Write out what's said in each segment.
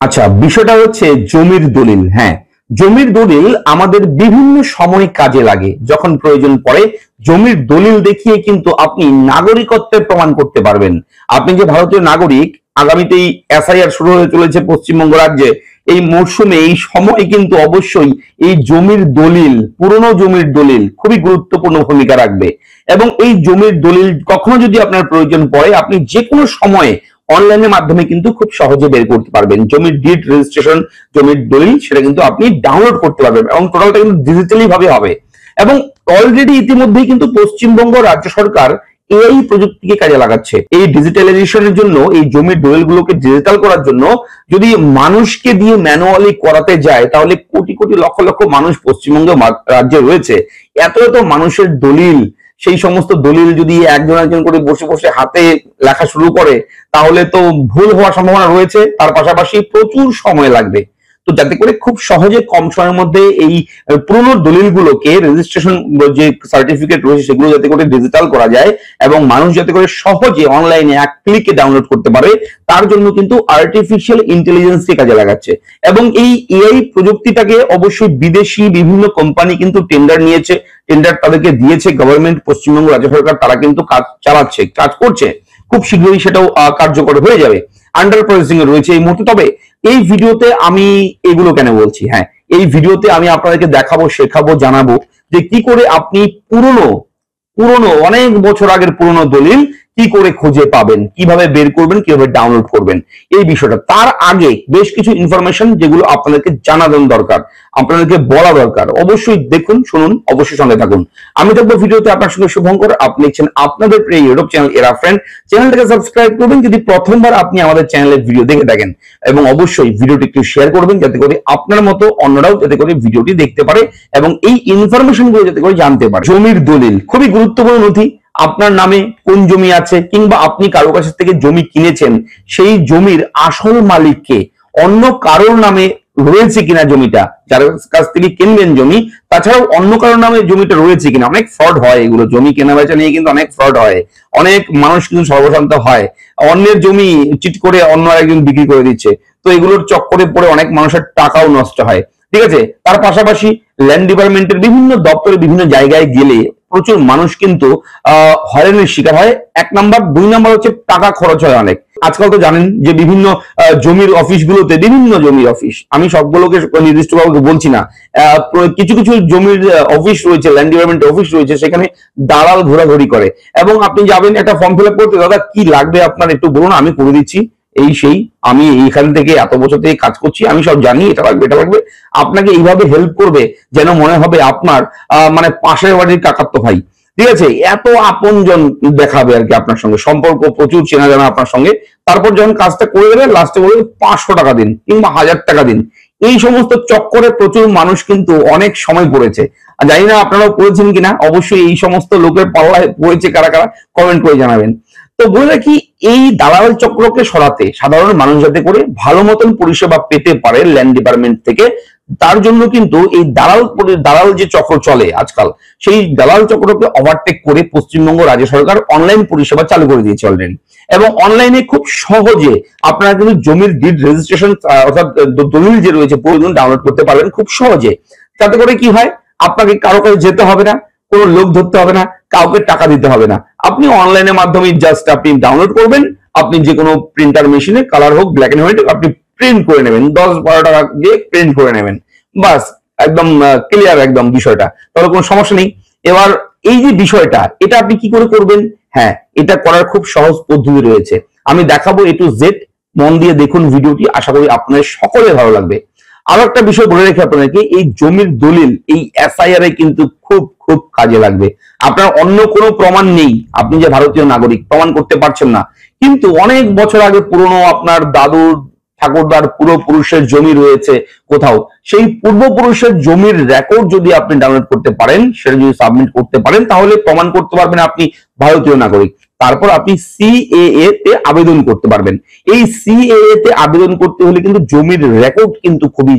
আচ্ছা, বিষয়টা হচ্ছে জমির দলিল। হ্যাঁ, জমির দলিল আমাদের বিভিন্ন সময় কাজে লাগে। যখন প্রয়োজন পড়ে জমির দলিল দেখিয়ে কিন্তু আপনি নাগরিকত্বের প্রমাণ করতে পারবেন। আপনি যে ভারতীয় নাগরিক, আগামীতেই এসআইআর শুরু হয়ে চলেছে পশ্চিমবঙ্গ রাজ্যে। এই মরশুমে এই সময় কিন্তু অবশ্যই এই জমির দলিল, পুরনো জমির দলিল খুবই গুরুত্বপূর্ণ ভূমিকা রাখবে। এবং এই জমির দলিল কখনো যদি আপনার প্রয়োজন পড়ে, আপনি যে কোনো সময়ে অনলাইনের মাধ্যমে কিন্তু খুব সহজে বের করতে পারবেন। জমির ডিড রেজিস্ট্রেশন, জমির দলিল, সেটা কিন্তু আপনি ডাউনলোড করতে পারবেন এবং টোটালটা কিন্তু ডিজিটালি ভাবে হবে। এবং অলরেডি ইতিমধ্যেই কিন্তু পশ্চিমবঙ্গ রাজ্য সরকার এই প্রযুক্তিকে কাজে লাগাচ্ছে। এই ডিজিটালাইজেশনের জন্য, এই জমির দলিলগুলোকে ডিজিটাল করার জন্য যদি মানুষকে দিয়ে ম্যানুয়ালি করাতে যায়, তাহলে কোটি কোটি লক্ষ লক্ষ মানুষ পশ্চিমবঙ্গ রাজ্যে রয়েছে। এত এত মানুষের দলিল, সেই সমস্ত দলিল যদি একজন একজন করে বসে বসে হাতে লেখা শুরু করে, তাহলে তো ভুল হওয়ার সম্ভাবনা রয়েছে। তার পাশাপাশি প্রচুর সময় লাগবে। তো যাতে করে খুব সহজে কম সময়ের মধ্যে এই পুরনো দলিলগুলোকে, রেজিস্ট্রেশন যে সার্টিফিকেট রয়েছে সেগুলো যাতে করে ডিজিটাল করা যায় এবং মানুষ যাতে করে সহজে অনলাইনে এক ক্লিকে ডাউনলোড করতে পারে, তার জন্য কিন্তু আর্টিফিশিয়াল ইন্টেলিজেন্সকে কাজে লাগাচ্ছে। এবং এই এআই প্রযুক্তিটাকে অবশ্যই বিদেশি বিভিন্ন কোম্পানি কিন্তু টেন্ডার নিয়েছে, টেন্ডার তাদেরকে দিয়েছে গভর্নমেন্ট, পশ্চিমবঙ্গ রাজ্য সরকার তারা কিন্তু কাজ চালাচ্ছে, কাজ করছে। খুব শীঘ্রই সেটাও কার্যকর হয়ে যাবে, আন্ডার প্রসেসিং এ রয়েছে এই মুহূর্তে। তবে এই ভিডিওতে আমি এগুলো কেন বলছি, হ্যাঁ, এই ভিডিওতে আমি আপনাদেরকে দেখাবো, শেখাবো, জানাবো যে কি করে আপনি পুরনো পুরনো অনেক বছর আগের পুরনো দলিল কি করে খুঁজে পাবেন, কিভাবে বের করবেন, কিভাবে ডাউনলোড করবেন, এই বিষয়টা। তার আগে বেশ কিছু ইনফরমেশন যেগুলো আপনাদেরকে জানানো দরকার, আপনাদেরকে বলা দরকার। অবশ্যই দেখুন, শুনুন, অবশ্যই সঙ্গে থাকুন। আমি দেখবো ভিডিওতে আপনার সঙ্গে শুভঙ্কর। আপনি দেখছেন আপনাদের প্রিয় ইউটিউব চ্যানেল এরা ফ্রেন্ড। চ্যানেলটাকে সাবস্ক্রাইব করবেন যদি প্রথমবার আপনি আমাদের চ্যানেলের ভিডিও দেখে থাকেন, এবং অবশ্যই ভিডিওটি একটু শেয়ার করবেন যাতে করে আপনার মতো অন্যরাও যাতে করে ভিডিওটি দেখতে পারে এবং এই ইনফরমেশন গুলো যাতে করে জানতে পারে। জমির দলিল খুবই গুরুত্বপূর্ণ নথি। আপনার নামে কোন জমি আছে, কিংবা আপনি কারো কাছ থেকে জমি কিনেছেন, সেই জমির আসল মালিককে, অন্য কারোর নামে রয়েছে কিনা জমিটা, যার কাছ থেকে কিনবেন জমি, তাছাড়াও অন্য কারোর নামে জমিটা রয়েছে কিনা। অনেক ফ্রড হয়, এগুলো জমি কেনা বেচা নিয়ে কিন্তু অনেক ফ্রড হয়। অনেক মানুষ কিন্তু সর্বশান্ত হয়, অন্যের জমি চিট করে অন্য একজন বিক্রি করে দিচ্ছে। তো এগুলোর চক্করে পড়ে অনেক মানুষের টাকাও নষ্ট হয়। ঠিক আছে, তার পাশাপাশি ল্যান্ড ডিপার্টমেন্টের বিভিন্ন দপ্তরে বিভিন্ন জায়গায় গেলে প্রচুর মানুষ কিন্তু হয়রানির শিকার হয়। এক নাম্বার, দুই নাম্বার হচ্ছে টাকা খরচ হয় অনেক। আজকাল তো জানেন যে বিভিন্ন জমির অফিসগুলোতে, বিভিন্ন জমির অফিস, আমি সবগুলোকে নির্দিষ্টভাবে বলছি না, কিছু কিছু জমির অফিস রয়েছে, ল্যান্ড ডিপার্টমেন্ট অফিস রয়েছে, সেখানে দালাল ঘোরাঘুরি করে। এবং আপনি যাবেন একটা ফর্ম ফিল আপ করতে, দাদা কি লাগবে আপনার একটু বলুন, আমি করে দিচ্ছি, এই সেই, আমি এইখান থেকে এত বছর থেকে কাজ করছি, আমি সব জানি, এটা লাগবে এটা লাগবে। আপনাকে এইভাবে হেল্প করবে যেন মনে হবে আপনার মানে পাশের বাড়ির কাকাতো ভাই। ঠিক আছে, এত আপনজন দেখাবে আর কি আপনার সঙ্গে, সম্পর্ক প্রচুর চেনা জানা আপনার সঙ্গে। তারপর যখন কাজটা করে দেবে, লাস্টে বলবে 500 টাকা দিন কিংবা 1000 টাকা দিন। এই সমস্ত চক্করে প্রচুর মানুষ কিন্তু অনেক সময় পড়েছে। জানি না আপনারাও পড়েছেন কিনা, অবশ্যই এই সমস্ত লোকের পাল্লায় পড়েছে কারা কারা, কমেন্ট করে জানাবেন। তো বলে রাখি, এই দালাল চক্রকে সরাতে, সাধারণ মানুষ যাতে করে ভালো মতন পরিষেবা পেতে পারে ল্যান্ড ডিপার্টমেন্ট থেকে, তার জন্য কিন্তু এই দালাল যে চক্র চলে আজকাল, সেই দালাল চক্রকে ওভারটেক করে পশ্চিমবঙ্গ রাজ্য সরকার অনলাইন পরিষেবা চালু করে দিয়েছে অলরেডি। এবং অনলাইনে খুব সহজে আপনারা কিন্তু জমির ডিড রেজিস্ট্রেশন, অর্থাৎ দলিল যে রয়েছে পুরো ডাউনলোড করতে পারবেন খুব সহজে। তাতে করে কি হয়, আপনাকে কারো কাছে যেতে হবে না, কোনো লোক ধরতে হবে না, কাউকে টাকা দিতে হবে না। আপনি অনলাইনের মাধ্যমে জাস্ট আপনি ডাউনলোড করবেন, আপনি যে কোনো প্রিন্টার মেশিনে, কালার হোক ব্ল্যাক এন্ড হোয়াইট, আপনি প্রিন্ট করে নেবেন, 10-12 টাকা দিয়ে প্রিন্ট করে নেবেন, বাস, একদম ক্লিয়ার একদম বিষয়টা, তাহলে কোনো সমস্যা নেই। এবার এই যে বিষয়টা, এটা আপনি কি করে করবেন, হ্যাঁ, এটা করার খুব সহজ পদ্ধতি রয়েছে, আমি দেখাবো A to Z। মন দিয়ে দেখুন ভিডিওটি, আশা করি আপনাদের সকলে ভালো লাগবে। আরো একটা বিষয় বলে রেখে আপনাদেরকে, এই জমির দলিল এই এসআইআর এ কিন্তু খুব খুব কাজে লাগবে। আপনার অন্য কোনো প্রমাণ নেই, আপনি যে ভারতীয় নাগরিক প্রমাণ করতে পারছেন না, কিন্তু অনেক বছর আগে পুরনো আপনার দাদুর ঠাকুরদার পূর্বপুরুষের জমি রয়েছে কোথাও, সেই পূর্বপুরুষের জমির রেকর্ড যদি আপনি ডাউনলোড করতে পারেন, সেটা যদি সাবমিট করতে পারেন, তাহলে প্রমাণ করতে পারবেন আপনি ভারতীয় নাগরিক। তারপর আপনি সিএএ তে আবেদন করতে পারবেন। এই সিএএ তে আবেদন করতে হলে কিন্তু জমির রেকর্ড কিন্তু খুবই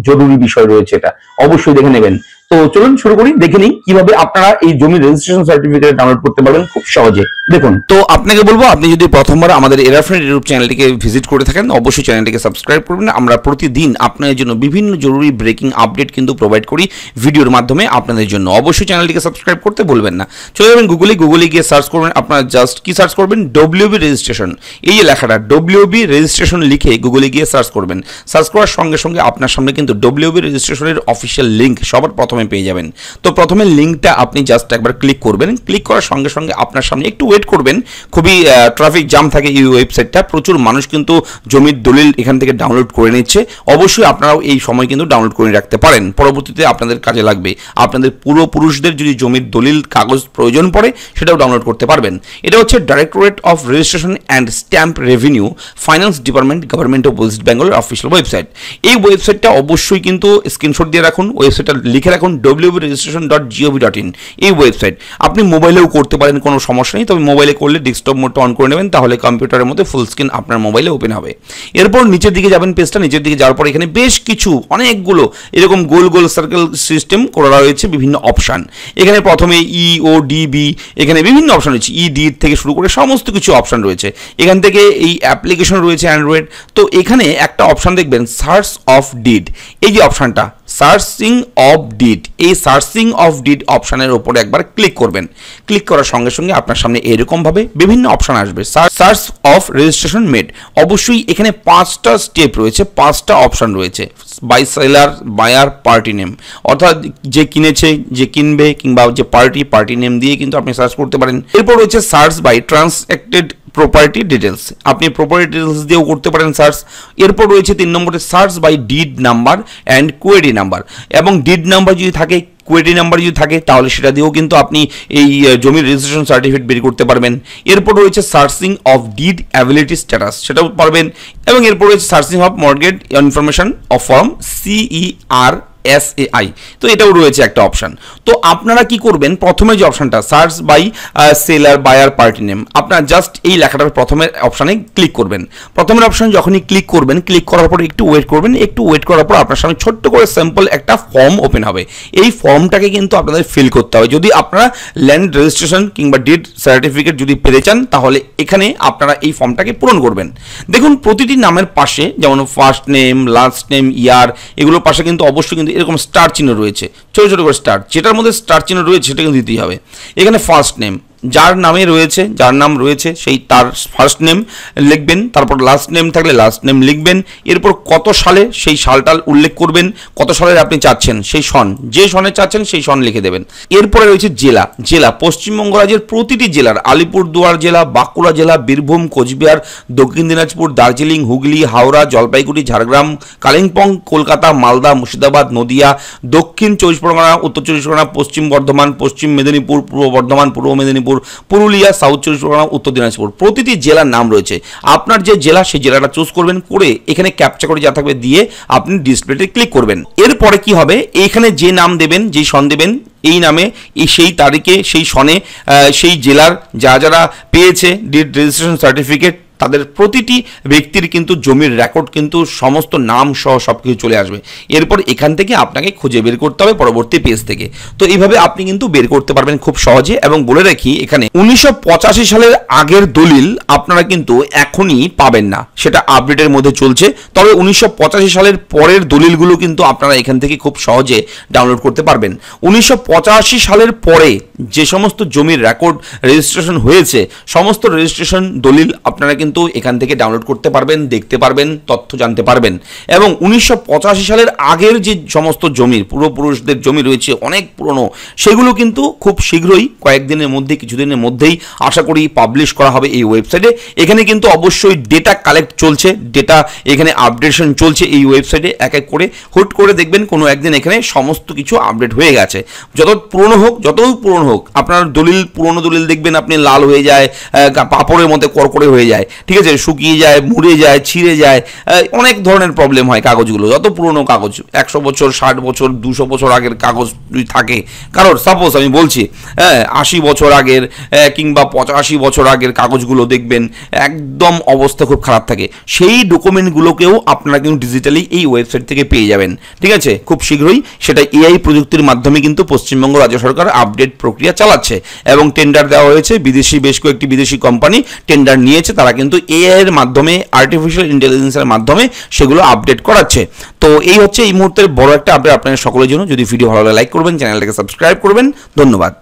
জরুরি বিষয় রয়েছে, এটা অবশ্যই দেখে নেবেন। তো চলুন শুরু করি, দেখে নিই কিভাবে আপনারা এই জমি রেজিস্ট্রেশন সার্টিফিকেট ডাউনলোড করতে পারবেন খুব সহজে। দেখুন, তো আপনাকে বলবো, আপনি যদি প্রথমবার আমাদের এরা ফ্রেন্ড ইউটিউব চ্যানেলটিকে ভিজিট করে থাকেন, অবশ্যই চ্যানেলটিকে সাবস্ক্রাইব করবেন। আমরা প্রতিদিন আপনাদের জন্য বিভিন্ন জরুরি ব্রেকিং আপডেট কিন্তু প্রোভাইড করি ভিডিওর মাধ্যমে আপনাদের জন্য। অবশ্যই চ্যানেলটিকে সাবস্ক্রাইব করতে ভুলবেন না। চলে যাবেন গুগলে গিয়ে সার্চ করবেন, আপনারা জাস্ট কি সার্চ করবেন, ডব্লিউবি রেজিস্ট্রেশন, এই যে লেখাটা ডব্লিউবি রেজিস্ট্রেশন লিখে গুগলে গিয়ে সার্চ করবেন। সার্চ করার সঙ্গে সঙ্গে আপনার সামনে কিন্তু ডব্লিউবি রেজিস্ট্রেশনের অফিসিয়াল লিঙ্ক সবার প্রথমে পেয়ে যাবেন। তো প্রথমে লিঙ্কটা আপনি জাস্ট একবার ক্লিক করবেন। ক্লিক করার সঙ্গে সঙ্গে আপনার সামনে একটু ওয়েট করবেন, খুবই ট্রাফিক জাম থাকে এই ওয়েবসাইটটা, প্রচুর মানুষ কিন্তু জমির দলিল এখান থেকে ডাউনলোড করে নিচ্ছে। অবশ্যই আপনারাও এই সময় কিন্তু ডাউনলোড করে রাখতে পারেন, পরবর্তীতে আপনাদের কাজে লাগবে। আপনাদের পূর্বপুরুষদের যদি জমির দলিল কাগজ প্রয়োজন পড়ে সেটাও ডাউনলোড করতে পারবেন। এটা হচ্ছে directorate of registration and stamp revenue, finance department, government of West বেঙ্গলের অফিসিয়াল ওয়েবসাইট। এই ওয়েবসাইটটা অবশ্যই কিন্তু স্ক্রিনশট দিয়ে রাখুন, ওয়েবসাইটটা লিখে রাখুন www.registration.gov.in। এই ওয়েবসাইট আপনি মোবাইলেও করতে পারেন, কোনো সমস্যা নেই। তবে মোবাইলে করলে ডেস্কটপ মোডটা অন করে নেবেন, তাহলে কম্পিউটারের মধ্যে ফুল স্ক্রিন আপনার মোবাইলে ওপেন হবে। এরপর নিচের দিকে যাবেন, পেজটা নিচের দিকে যাওয়ার পর এখানে বেশ কিছু অনেকগুলো এরকম গোল গোল সার্কেল সিস্টেম করা রয়েছে, বিভিন্ন অপশান। এখানে প্রথমে ইওডিবি, এখানে বিভিন্ন অপশান রয়েছে, ইডি থেকে শুরু করে সমস্ত কিছু অপশান রয়েছে। এখান থেকে এই অ্যাপ্লিকেশন রয়েছে অ্যান্ড্রয়েড। তো এখানে একটা অপশান দেখবেন সার্চ অফ ডিড, এই যে অপশানটা সার্চিং অফ ডিড, এই সার্চিং অফ ডিড অপশানের উপরে একবার ক্লিক করবেন। ক্লিক করার সঙ্গে সঙ্গে আপনার সামনে এরকমভাবে বিভিন্ন অপশান আসবে, সার্চ অফ রেজিস্ট্রেশন মেড। অবশ্যই এখানে 5টা স্টেপ রয়েছে, 5টা অপশান রয়েছে, by seller, buyer, party name, অর্থাৎ যে কিনেছে, যে কিনবে, কিংবা যে পার্টি নেম দিয়ে কিন্তু আপনি সার্চ করতে পারেন। এরপর রয়েছে search by transacted property details, আপনি প্রপার্টি ডিটেলস দিয়েও করতে পারেন সার্চ। এরপর রয়েছে 3 নম্বরে search by deed number and query number, এবং ডিড নাম্বার যদি থাকে, কোয়েরি নাম্বার যদি থাকে, তাহলে সেটা দিয়েও কিন্তু আপনি এই জমির রেজিস্ট্রেশন সার্টিফিকেট বের করতে পারবেন। এরপর রয়েছে searching of did ability status, সেটাও পারবেন। এবং এরপর রয়েছে searching of mortgage information of form CERSAI, তো এটাও রয়েছে একটা অপশান। তো আপনারা কি করবেন, প্রথমে যে অপশানটা search by seller, buyer, party name, আপনারা জাস্ট এই লেখাটার প্রথমের অপশানে ক্লিক করবেন। প্রথমের অপশান যখনই ক্লিক করবেন, ক্লিক করার পর একটু ওয়েট করবেন। একটু ওয়েট করার পর আপনার সামনে ছোট্ট করে স্যাম্পল একটা ফর্ম ওপেন হবে। এই ফর্মটাকে কিন্তু আপনাদের ফিল করতে হবে। যদি আপনারা ল্যান্ড রেজিস্ট্রেশন কিংবা ডিড সার্টিফিকেট যদি পেতে চান, তাহলে এখানে আপনারা এই ফর্মটাকে পূরণ করবেন। দেখুন, প্রতিটি নামের পাশে, যেমন ফার্স্ট নেম, লাস্ট নেম, ইয়ার, এগুলোর পাশে কিন্তু অবশ্যই কিন্তু এরকম স্টার চিহ্ন রয়েছে, ছোট ছোট করে স্টার, যেটার মধ্যে স্টার চিহ্ন রয়েছে সেটা কিন্তু দিতেই হবে। এখানে ফার্স্ট নেম, যার নামে রয়েছে, যার নাম রয়েছে সেই তার ফার্স্ট নেম লিখবেন। তারপর লাস্ট নেম থাকলে লাস্ট নেম লিখবেন। এরপর কত সালে সেই সালটা উল্লেখ করবেন, কত সালের আপনি চাচ্ছেন সেই সন, যে সনে চাচ্ছেন সেই সন লিখে দেবেন। এরপরে রয়েছে জেলা, পশ্চিমবঙ্গ রাজ্যের প্রতিটি জেলার, আলিপুরদুয়ার জেলা, বাঁকুড়া জেলা, বীরভূম, কোচবিহার, দক্ষিণ দিনাজপুর, দার্জিলিং, হুগলি, হাওড়া, জলপাইগুড়ি, ঝাড়গ্রাম, কালিম্পং, কলকাতা, মালদা, মুর্শিদাবাদ, নদিয়া, দক্ষিণ 24 পরগনা, উত্তর 24 পরগনা, পশ্চিম বর্ধমান, পশ্চিম মেদিনীপুর, পূর্ব বর্ধমান, পূর্ব মেদিনীপুর, পুরুলিয়া, সাউথ 24 পরগনা, উত্তর দিনাজপুর, প্রতিটি জেলার নাম রয়েছে। আপনার যে জেলা, সেই জেলাটা চুজ করবেন, করে এখানে ক্যাপচা করে যা থাকবে দিয়ে আপনি ডিসপ্লেতে ক্লিক করবেন। এরপরে কি হবে, এখানে যে নাম দেবেন, যেই সন দেবেন, এই নামে, সেই তারিখে, সেই সনে, সেই জেলার যারা পেয়েছে ডিড রেজিস্ট্রেশন সার্টিফিকেট, তাদের প্রতিটি ব্যক্তির কিন্তু জমির রেকর্ড কিন্তু সমস্ত নাম সহ সব কিছু চলে আসবে। এরপর এখান থেকে আপনাকে খুঁজে বের করতে হবে পরবর্তী পেজ থেকে। তো এইভাবে আপনি কিন্তু বের করতে পারবেন খুব সহজে। এবং বলে রাখি, এখানে 1985 সালের আগের দলিল আপনারা কিন্তু এখনই পাবেন না, সেটা আপডেটের মধ্যে চলছে। তবে 1985 সালের পরের দলিলগুলো কিন্তু আপনারা এখান থেকে খুব সহজে ডাউনলোড করতে পারবেন। 1985 সালের পরে যে সমস্ত জমির রেকর্ড রেজিস্ট্রেশন হয়েছে, সমস্ত রেজিস্ট্রেশন দলিল আপনারা কিন্তু এখান থেকে ডাউনলোড করতে পারবেন, দেখতে পারবেন, তথ্য জানতে পারবেন। এবং 1985 সালের আগের যে সমস্ত জমির, পূর্বপুরুষদের জমি রয়েছে অনেক পুরনো, সেগুলো কিন্তু খুব শীঘ্রই, কয়েকদিনের মধ্যে, কিছুদিনের মধ্যেই আশা করি পাবলিশ করা হবে এই ওয়েবসাইটে। এখানে কিন্তু অবশ্যই ডেটা কালেক্ট চলছে, ডেটা এখানে আপডেশন চলছে এই ওয়েবসাইটে। এক এক করে হুট করে দেখবেন কোনো একদিন এখানে সমস্ত কিছু আপডেট হয়ে গেছে। যত পুরনো হোক, যতই পুরনো হোক, আপনার দলিল, পুরনো দলিল দেখবেন আপনি লাল হয়ে যায়, পাপড়ের মধ্যে করকরে হয়ে যায়। ঠিক আছে, শুকিয়ে যায়, মুড়ে যায়, ছিঁড়ে যায়, অনেক ধরনের প্রবলেম হয় কাগজগুলো। যত পুরনো কাগজ 100 বছর, 60 বছর, 200 বছর আগের কাগজ যদি থাকে কারোর, সাপোজ আমি বলছি 80 বছর আগের কিংবা 85 বছর আগের কাগজগুলো দেখবেন একদম অবস্থা খুব খারাপ থাকে, সেই ডকুমেন্টগুলোকেও আপনারা কিন্তু ডিজিটালি এই ওয়েবসাইট থেকে পেয়ে যাবেন। ঠিক আছে, খুব শীঘ্রই সেটা এআই প্রযুক্তির মাধ্যমে কিন্তু পশ্চিমবঙ্গ রাজ্য সরকার আপডেট প্রক্রিয়া চালাচ্ছে এবং টেন্ডার দেওয়া হয়েছে। বেশ কয়েকটি বিদেশি কোম্পানি টেন্ডার নিয়েছে, তারা কিন্তু এআই এর মাধ্যমে, আর্টিফিশিয়াল ইন্টেলিজেন্সের মাধ্যমে সেগুলো আপডেট করাচ্ছে। তো এই হচ্ছে এই মুহূর্তের বড় একটা আপডেট আপনাদের সকলের জন্য। যদি ভিডিও ভালো লাগে লাইক করবেন, চ্যানেলটাকে সাবস্ক্রাইব করবেন। ধন্যবাদ।